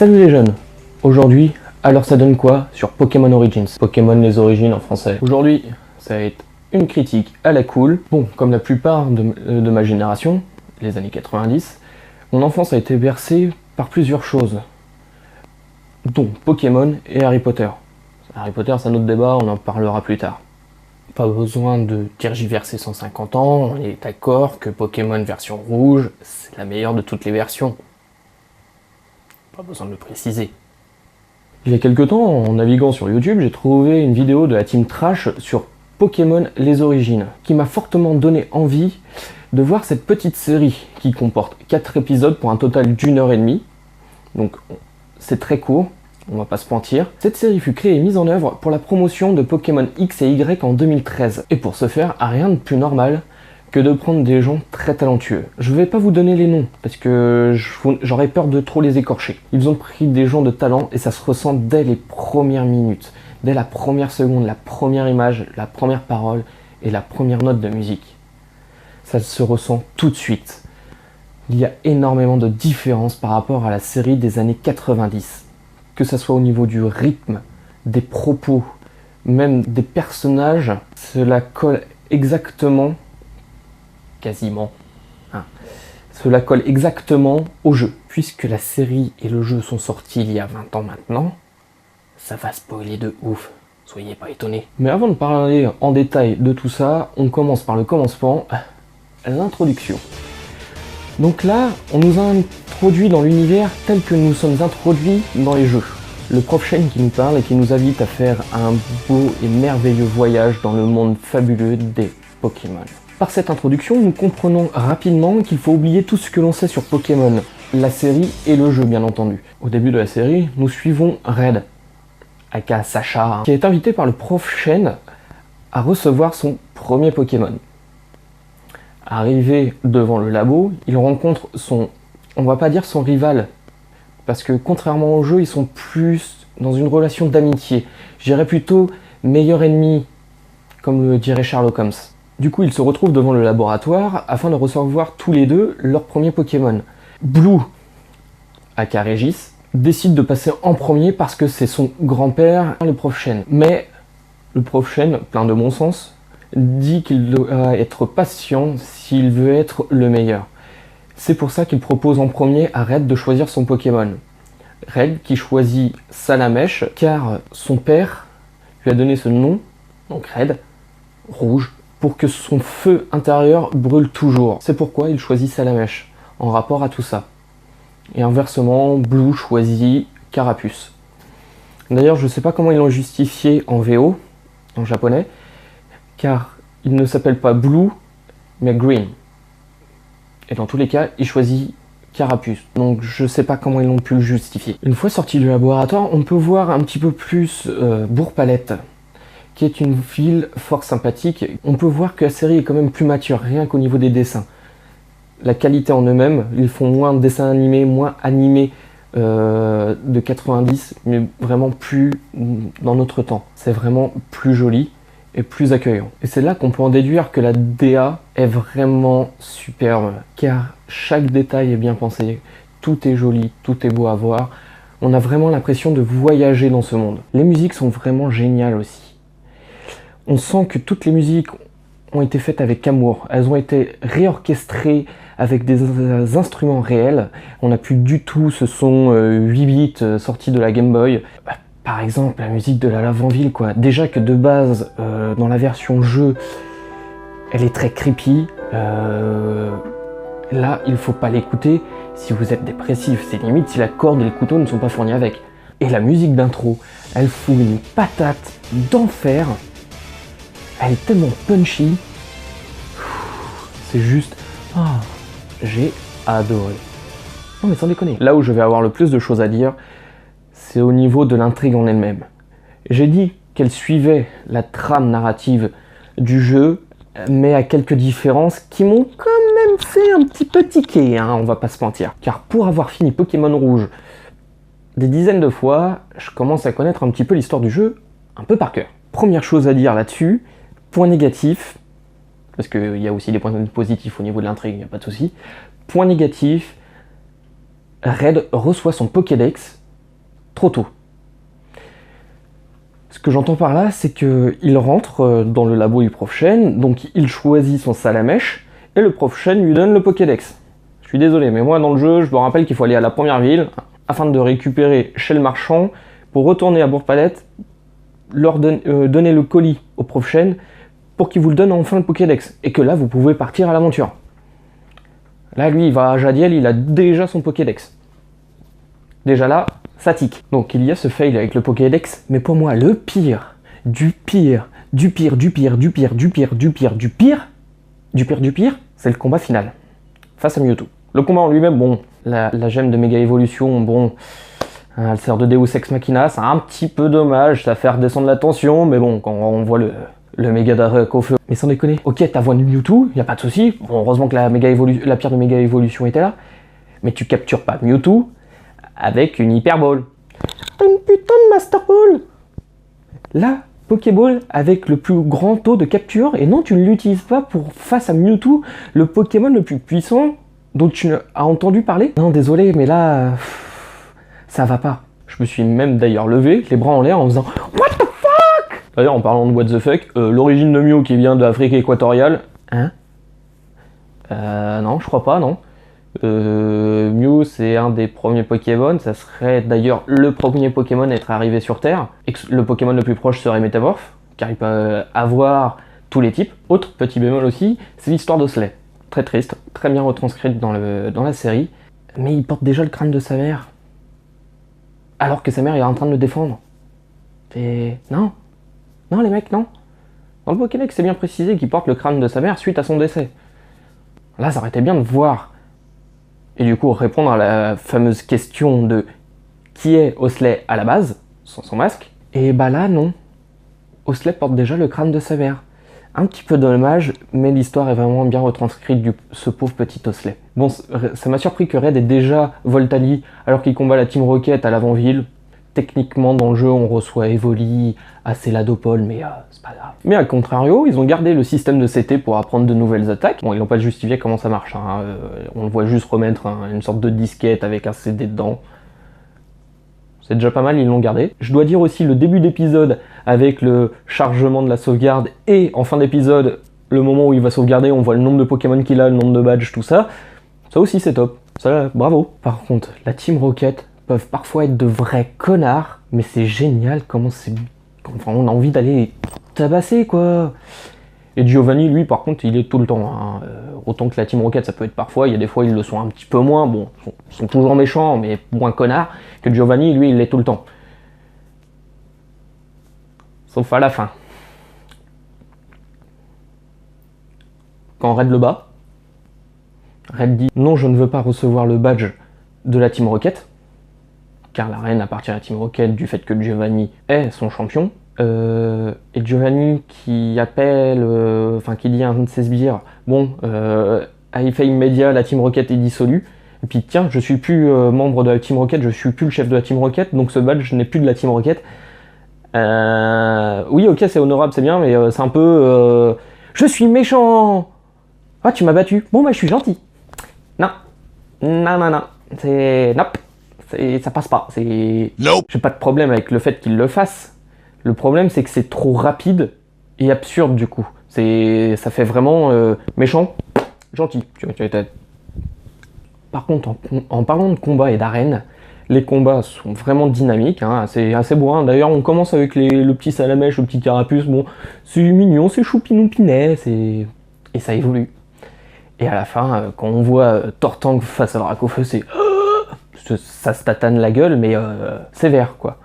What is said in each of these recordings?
Salut les jeunes. Aujourd'hui, alors ça donne quoi sur Pokémon Origins? Pokémon les origines en français. Aujourd'hui, ça va être une critique à la cool. Bon, comme la plupart de ma génération, les années 90, mon enfance a été bercée par plusieurs choses, dont Pokémon et Harry Potter. Harry Potter, c'est un autre débat, on en parlera plus tard. Pas besoin de tergiverser 150 ans, on est d'accord que Pokémon version rouge, c'est la meilleure de toutes les versions. Pas besoin de le préciser. Il y a quelques temps, en naviguant sur YouTube, j'ai trouvé une vidéo de la team Trash sur Pokémon les origines, qui m'a fortement donné envie de voir cette petite série qui comporte 4 épisodes pour un total d'1h30. Donc c'est très court, on va pas se mentir. Cette série fut créée et mise en œuvre pour la promotion de Pokémon X et Y en 2013. Et pour ce faire, rien de plus normal que de prendre des gens très talentueux. Je vais pas vous donner les noms, parce que j'aurais peur de trop les écorcher. Ils ont pris des gens de talent et ça se ressent dès les premières minutes, dès la première seconde, la première image, la première parole et la première note de musique. Ça se ressent tout de suite. Il y a énormément de différences par rapport à la série des années 90. Que ça soit au niveau du rythme, des propos, même des personnages, cela colle exactement, quasiment, cela colle exactement au jeu. Puisque la série et le jeu sont sortis il y a 20 ans maintenant, ça va spoiler de ouf, soyez pas étonnés. Mais avant de parler en détail de tout ça, on commence par le commencement, l'introduction. Donc là, on nous a introduit dans l'univers tel que nous sommes introduits dans les jeux. Le prof Shane qui nous parle et qui nous invite à faire un beau et merveilleux voyage dans le monde fabuleux des Pokémon. Par cette introduction, nous comprenons rapidement qu'il faut oublier tout ce que l'on sait sur Pokémon, la série et le jeu bien entendu. Au début de la série, nous suivons Red, aka Sacha, qui est invité par le prof Shane à recevoir son premier Pokémon. Arrivé devant le labo, il rencontre on va pas dire son rival, parce que contrairement au jeu, ils sont plus dans une relation d'amitié. Je dirais plutôt meilleur ennemi, comme le dirait Sherlock Holmes. Du coup, ils se retrouvent devant le laboratoire afin de recevoir tous les deux leur premier Pokémon. Blue, aka Régis, décide de passer en premier parce que c'est son grand-père, le prof Shane. Mais le prof Shane, plein de bon sens, dit qu'il doit être patient s'il veut être le meilleur. C'est pour ça qu'il propose en premier à Red de choisir son Pokémon. Red qui choisit Salamèche car son père lui a donné ce nom, donc Red, rouge, pour que son feu intérieur brûle toujours. C'est pourquoi il choisit Salamèche, en rapport à tout ça. Et inversement, Blue choisit Carapuce. D'ailleurs, je ne sais pas comment ils l'ont justifié en VO, en japonais, car il ne s'appelle pas Blue, mais Green. Et dans tous les cas, il choisit Carapuce. Donc je sais pas comment ils l'ont pu le justifier. Une fois sorti du laboratoire, on peut voir un petit peu plus Bourg-Palette, qui est une ville fort sympathique. On peut voir que la série est quand même plus mature, rien qu'au niveau des dessins. La qualité en eux-mêmes, ils font moins de dessins animés, moins animés de 90, mais vraiment plus dans notre temps. C'est vraiment plus joli et plus accueillant. Et c'est là qu'on peut en déduire que la DA est vraiment superbe, car chaque détail est bien pensé, tout est joli, tout est beau à voir. On a vraiment l'impression de voyager dans ce monde. Les musiques sont vraiment géniales aussi. On sent que toutes les musiques ont été faites avec amour, elles ont été réorchestrées avec des instruments réels. On n'a plus du tout ce son 8 bits sorti de la Game Boy. Par exemple, la musique de la Lavanville, quoi. Déjà que de base, dans la version jeu, elle est très creepy. Là, il faut pas l'écouter si vous êtes dépressif. C'est limite si la corde et le couteau ne sont pas fournis avec. Et la musique d'intro, elle fout une patate d'enfer. Elle est tellement punchy. C'est juste... Oh, j'ai adoré. Non mais sans déconner. Là où je vais avoir le plus de choses à dire, c'est au niveau de l'intrigue en elle-même. J'ai dit qu'elle suivait la trame narrative du jeu, mais à quelques différences qui m'ont quand même fait un petit peu tiquer, on va pas se mentir. Car pour avoir fini Pokémon Rouge des dizaines de fois, je commence à connaître un petit peu l'histoire du jeu un peu par cœur. Première chose à dire là-dessus, point négatif, parce qu'il y a aussi des points positifs au niveau de l'intrigue, il n'y a pas de souci. Point négatif, Red reçoit son Pokédex trop tôt. Ce que j'entends par là, c'est qu'il rentre dans le labo du Prof Chen, donc il choisit son Salamèche, et le Prof Chen lui donne le Pokédex. Je suis désolé, mais moi dans le jeu, je me rappelle qu'il faut aller à la première ville, afin de récupérer chez le marchand, pour retourner à Bourg-Palette, leur donner le colis au Prof Chen, pour qu'il vous le donne enfin le Pokédex, et que là, vous pouvez partir à l'aventure. Là, lui, il va à Jadiel, il a déjà son Pokédex. Déjà là, ça tique. Donc il y a ce fail avec le Pokédex, mais pour moi, le pire, du pire, c'est le combat final, face à Mewtwo. Le combat en lui-même, bon, la gemme de méga évolution, bon, elle sert de Deus Ex Machina, c'est un petit peu dommage, ça fait redescendre la tension, mais bon, quand on voit le méga Dracofeu. Mais sans déconner, ok, t'as voix de Mewtwo, y a pas de souci. Bon, heureusement que la pierre de méga évolution était là, mais tu captures pas Mewtwo avec une Hyper Ball. Une putain de Master Ball. La Pokéball avec le plus grand taux de capture, et non, tu ne l'utilises pas pour face à Mewtwo, le Pokémon le plus puissant dont tu as entendu parler. Non, désolé, mais là, ça va pas. Je me suis même d'ailleurs levé, les bras en l'air, en faisant What the fuck. D'ailleurs, en parlant de what the fuck, l'origine de Mew qui vient d'Afrique équatoriale. Hein? Non, je crois pas, non. Mew, c'est un des premiers Pokémon, ça serait d'ailleurs le premier Pokémon à être arrivé sur Terre, et que le Pokémon le plus proche serait Métamorph, car il peut avoir tous les types. Autre petit bémol aussi, c'est l'histoire d'Osley. Très triste, très bien retranscrite dans la série, mais il porte déjà le crâne de sa mère, alors que sa mère est en train de le défendre. Et non, les mecs, non. Dans le Pokédex, c'est bien précisé qu'il porte le crâne de sa mère suite à son décès. Là, ça aurait été bien de voir. Et du coup, répondre à la fameuse question de qui est Osley à la base, sans son masque. Et bah là, non. Osley porte déjà le crâne de sa mère. Un petit peu dommage, mais l'histoire est vraiment bien retranscrite de ce pauvre petit Osley. Bon, ça m'a surpris que Red ait déjà Voltali alors qu'il combat la Team Rocket à l'avant-ville. Techniquement, dans le jeu, on reçoit Evoli, Acéladopol, mais c'est pas grave. Mais à contrario, ils ont gardé le système de CT pour apprendre de nouvelles attaques. Bon, ils n'ont pas justifié comment ça marche, hein. On le voit juste remettre une sorte de disquette avec un CD dedans. C'est déjà pas mal, ils l'ont gardé. Je dois dire aussi le début d'épisode avec le chargement de la sauvegarde et en fin d'épisode, le moment où il va sauvegarder, on voit le nombre de Pokémon qu'il a, le nombre de badges, tout ça. Ça aussi c'est top. Ça, bravo. Par contre, la Team Rocket peuvent parfois être de vrais connards, mais c'est génial comment on a envie d'aller les tabasser, quoi. Et Giovanni, lui, par contre, il est tout le temps. Hein. Autant que la Team Rocket, ça peut être parfois, il y a des fois, ils le sont un petit peu moins. Bon, ils sont toujours méchants, mais moins connards. Que Giovanni, lui, il l'est tout le temps. Sauf à la fin. Quand Red le bat, Red dit « Non, je ne veux pas recevoir le badge de la Team Rocket », car la reine appartient à la Team Rocket du fait que Giovanni est son champion. Et Giovanni qui appelle, qui dit à un de ses sbires, bon, à effet immédiat, la Team Rocket est dissolue, et puis tiens, je suis plus membre de la Team Rocket, je suis plus le chef de la Team Rocket, donc ce badge n'est plus de la Team Rocket. Oui, ok, c'est honorable, c'est bien, mais c'est un peu... je suis méchant. Ah, tu m'as battu. Bon, bah, je suis gentil. Non. C'est... Nope. Ça passe pas. Nope. J'ai pas de problème avec le fait qu'il le fasse. Le problème, c'est que c'est trop rapide et absurde, du coup. Ça fait vraiment méchant, gentil. Par contre, en parlant de combat et d'arène, les combats sont vraiment dynamiques, hein, assez bourrin. D'ailleurs, on commence avec le petit Salamèche, le petit Carapuce. Bon, c'est mignon, c'est choupinoupinet, et ça évolue. Et à la fin, quand on voit Tortank face à Dracofeu, ça se tatane la gueule, mais sévère, quoi.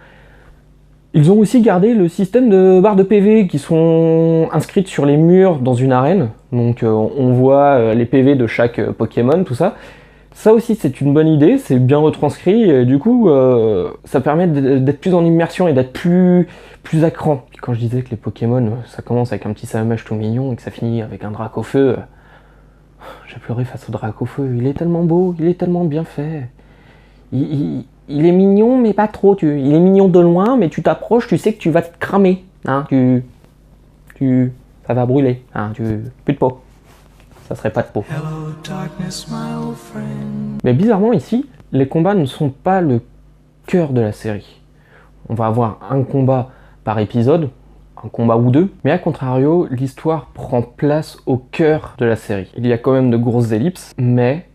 Ils ont aussi gardé le système de barres de PV qui sont inscrites sur les murs dans une arène. Donc on voit les PV de chaque Pokémon, tout ça. Ça aussi c'est une bonne idée, c'est bien retranscrit, et du coup ça permet d'être plus en immersion et d'être plus à cran. Puis quand je disais que les Pokémon, ça commence avec un petit Salamèche tout mignon et que ça finit avec un Dracofeu, j'ai pleuré face au Dracofeu. Il est tellement beau, il est tellement bien fait. Il est mignon, mais pas trop. Il est mignon de loin, mais tu t'approches, tu sais que tu vas te cramer. Hein, ça va brûler. Hein, plus de peau. Ça serait pas de peau. Mais bizarrement, ici, les combats ne sont pas le cœur de la série. On va avoir un combat par épisode, un combat ou deux, mais à contrario, l'histoire prend place au cœur de la série. Il y a quand même de grosses ellipses, mais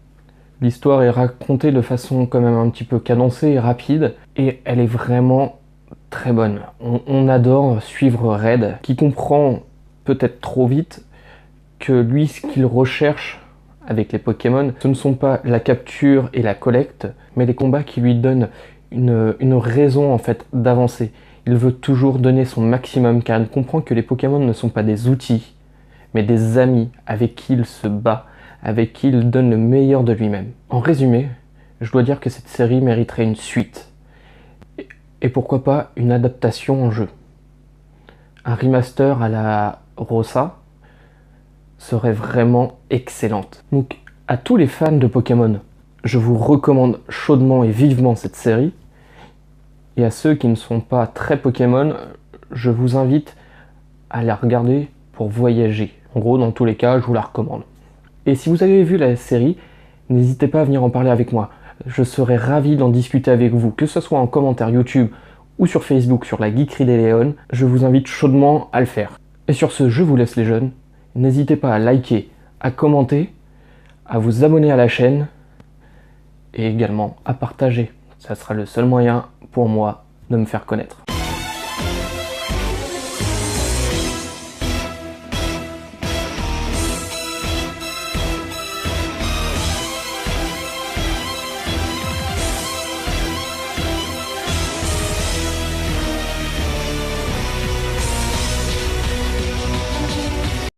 l'histoire est racontée de façon quand même un petit peu cadencée et rapide, et elle est vraiment très bonne. On adore suivre Red, qui comprend peut-être trop vite que lui, ce qu'il recherche avec les Pokémon, ce ne sont pas la capture et la collecte, mais les combats qui lui donnent une raison en fait d'avancer. Il veut toujours donner son maximum car il comprend que les Pokémon ne sont pas des outils, mais des amis avec qui il se bat, avec qui il donne le meilleur de lui-même. En résumé, je dois dire que cette série mériterait une suite. Et pourquoi pas une adaptation en jeu. Un remaster à la Rosa serait vraiment excellente. Donc à tous les fans de Pokémon, je vous recommande chaudement et vivement cette série. Et à ceux qui ne sont pas très Pokémon, je vous invite à la regarder pour voyager. En gros, dans tous les cas, je vous la recommande. Et si vous avez vu la série, n'hésitez pas à venir en parler avec moi. Je serais ravi d'en discuter avec vous, que ce soit en commentaire YouTube ou sur Facebook sur la Geekerie des Léon. Je vous invite chaudement à le faire. Et sur ce, je vous laisse les jeunes. N'hésitez pas à liker, à commenter, à vous abonner à la chaîne et également à partager. Ça sera le seul moyen pour moi de me faire connaître.